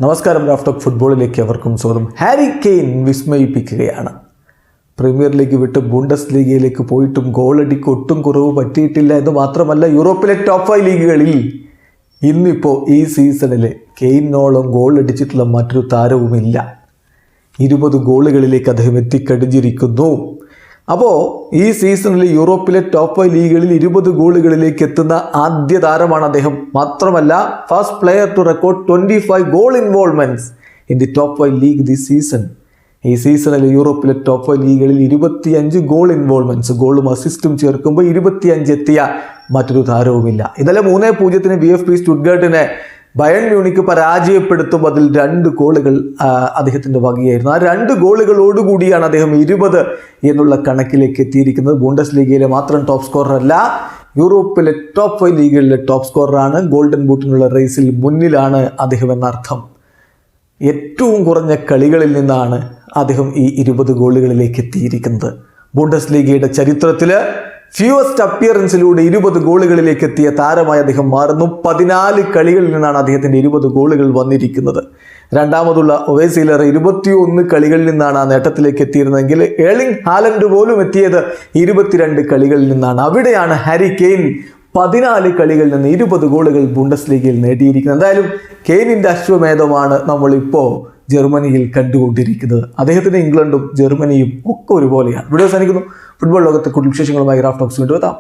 നമസ്കാരം, Raf talk ഫുട്ബോളിലേക്ക് അവർക്കും സ്വാഗതം. ഹാരി കെയ്ൻ വിസ്മയിപ്പിക്കുകയാണ്. പ്രീമിയർ ലീഗ് വിട്ട് ബുണ്ടസ് ലീഗയിലേക്ക് പോയിട്ടും ഗോളടിക്ക് ഒട്ടും കുറവ് പറ്റിയിട്ടില്ല എന്ന് മാത്രമല്ല, യൂറോപ്പിലെ ടോപ്പ് 5 ലീഗുകളിൽ ഇന്നിപ്പോൾ ഈ സീസണിൽ കെയ്നോളം ഗോൾ അടിച്ചിട്ടുള്ള മറ്റൊരു താരവുമില്ല. 20 ഗോളുകളിലേക്ക് അദ്ദേഹം എത്തിക്കഴിഞ്ഞിരിക്കുന്നു. അപ്പോൾ ഈ സീസണിൽ യൂറോപ്പിലെ ടോപ്പ് 5 ലീഗുകളിൽ 20 ഗോളുകളിലേക്ക് എത്തുന്ന ആദ്യ താരമാണ് അദ്ദേഹം. മാത്രമല്ല, first player to record 25 goal involvements in the top 5 league this season. ഈ സീസണിൽ യൂറോപ്പിലെ ടോപ്പ് 5 ലീഗുകളിൽ 25 ഗോൾ ഇൻവോൾവ്മെന്റ്സ്, ഗോളും അസിസ്റ്റും ചേർക്കുമ്പോൾ 25 എത്തിയ മറ്റൊരു താരവുമില്ല. ഇന്നലെ 3-0 VfB സ്റ്റുട്ട്ഗർട്ടിനെ ബയൺ മ്യൂണിക്ക് പരാജയപ്പെടുത്തും. അതിൽ 2 ഗോളുകൾ അദ്ദേഹത്തിൻ്റെ വകയായിരുന്നു. ആ 2 ഗോളുകളോടുകൂടിയാണ് അദ്ദേഹം 20 എന്നുള്ള കണക്കിലേക്ക് എത്തിയിരിക്കുന്നത്. ബുണ്ടസ് ലീഗയിലെ മാത്രം ടോപ്പ് സ്കോററല്ല, യൂറോപ്പിലെ ടോപ്പ് 5 ലീഗുകളിലെ ടോപ്പ് സ്കോററാണ്. ഗോൾഡൻ ബൂട്ടിനുള്ള റേസിൽ മുന്നിലാണ് അദ്ദേഹം എന്നർത്ഥം. ഏറ്റവും കുറഞ്ഞ കളികളിൽ നിന്നാണ് അദ്ദേഹം ഈ 20 ഗോളുകളിലേക്ക് എത്തിയിരിക്കുന്നത്. ബുണ്ടസ് ലീഗയുടെ ചരിത്രത്തിൽ ഫ്യൂവസ്റ്റ് അപ്പിയറൻസിലൂടെ 20 ഗോളുകളിലേക്ക് എത്തിയ താരമായി അദ്ദേഹം മാറുന്നു. 14 കളികളിൽ നിന്നാണ് അദ്ദേഹത്തിൻ്റെ 20 ഗോളുകൾ വന്നിരിക്കുന്നത്. രണ്ടാമതുള്ള ഒവേസിലർ 21 കളികളിൽ നിന്നാണ് ആ നേട്ടത്തിലേക്ക് എത്തിയിരുന്നതെങ്കിൽ ഏർലിംഗ് ഹാലൻഡ് പോലും എത്തിയത് 22 കളികളിൽ നിന്നാണ്. അവിടെയാണ് ഹാരി കെയ്ൻ 14 കളികളിൽ നിന്ന് 20 ഗോളുകൾ ബുണ്ടസ് ലീഗയിൽ നേടിയിരിക്കുന്നത്. എന്തായാലും കെയ്നിൻ്റെ അശ്വമേധമാണ് നമ്മളിപ്പോൾ ജർമ്മനിയിൽ കണ്ടുകൊണ്ടിരിക്കുന്നത്. അദ്ദേഹത്തിന് ഇംഗ്ലണ്ടും ജർമ്മനിയും ഒക്കെ ഒരുപോലെയാണ്. വീഡിയോ അവസാനിക്കുന്നു. ഫുട്ബോൾ ലോകത്തെ കൂടുതൽ വിശേഷങ്ങളുമായി റാഫ് ടോക്സ് വീണ്ടും എത്താം.